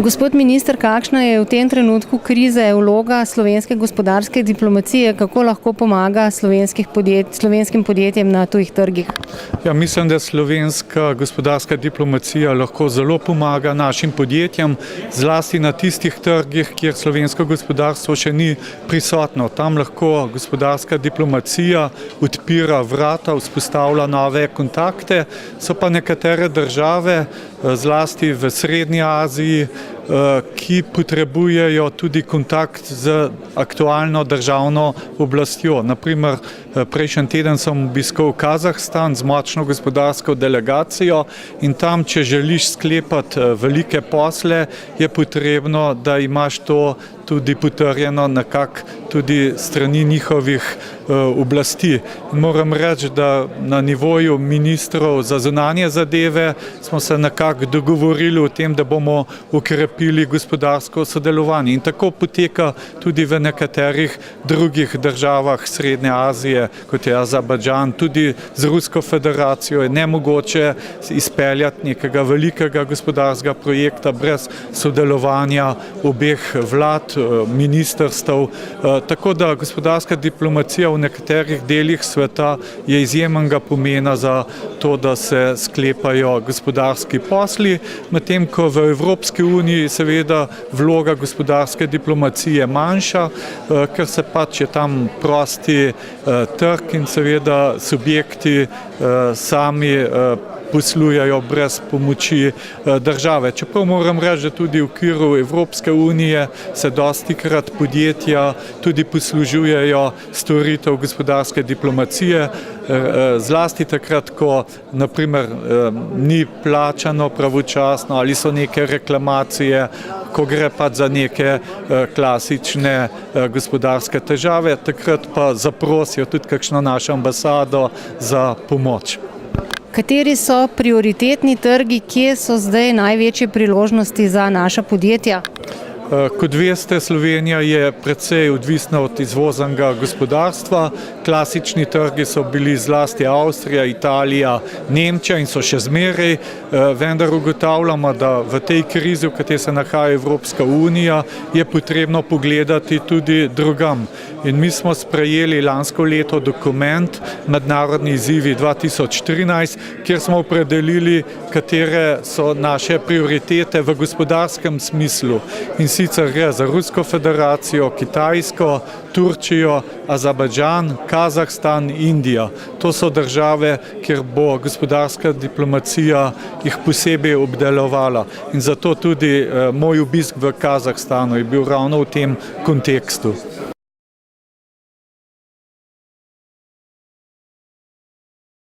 Gospod minister, kakšna je v tem trenutku krize vloga slovenske gospodarske diplomacije, kako lahko pomaga slovenskim podjetjem na tujih trgih? Ja, mislim, da slovenska gospodarska diplomacija lahko zelo pomaga našim podjetjem, zlasti na tistih trgih, kjer slovensko gospodarstvo še ni prisotno. Tam lahko gospodarska diplomacija odpira vrata, vzpostavlja nove kontakte. So pa nekatere države, zlasti v Srednji Aziji, ki potrebujejo tudi kontakt z aktualno državno oblastjo. Naprimer, prejšnji teden sem obiskal Kazahstan z močno gospodarsko delegacijo in tam, če želiš sklepati velike posle, je potrebno, da imaš to tudi potrjeno nekako tudi strani njihovih oblasti. Moram reči, da na nivoju ministrov za zunanje zadeve smo se nekako dogovorili o tem, da bomo ukrepili gospodarsko sodelovanje. In tako poteka tudi v nekaterih drugih državah Srednje Azije, kot je Azerbajdžan. Tudi z Rusko federacijo je nemogoče izpeljati nekega velikega gospodarskega projekta brez sodelovanja obeh vlad, ministrstev. Tako da gospodarska diplomacija v nekaterih delih sveta je izjemnega pomena za to, da se sklepajo gospodarski posli, medtem ko v Evropski uniji seveda vloga gospodarske diplomacije manjša, ker se pač je tam prosti trg in seveda subjekti sami poslujejo brez pomoči države. Čeprav moram reči, da tudi v okviru Evropske unije se dostikrat podjetja tudi poslužujejo storitev gospodarske diplomacije, zlasti takrat, ko naprimer ni plačano pravočasno ali so neke reklamacije, ko gre pa za neke klasične gospodarske težave, takrat pa zaprosijo tudi kakšno našo ambasado za pomoč. Kateri so prioritetni trgi, kje so zdaj največje priložnosti za naša podjetja? Kot veste, Slovenija je precej odvisna od izvoznega gospodarstva. Klasični trgi so bili zlasti Avstrija, Italija, Nemčija in so še zmeraj, vendar ugotavljamo, da v tej krizi, v kateri se nahaja Evropska unija, je potrebno pogledati tudi drugam. In mi smo sprejeli lansko leto dokument Mednarodni izzivi 2013, kjer smo opredelili, katere so naše prioritete v gospodarskem smislu. In sicer gre za Rusko federacijo, Kitajsko, Turčijo, Azerbajdžan, Kazahstan, Indija. To so države, kjer bo gospodarska diplomacija jih posebej obdelovala. In zato tudi moj obisk v Kazahstanu je bil ravno v tem kontekstu.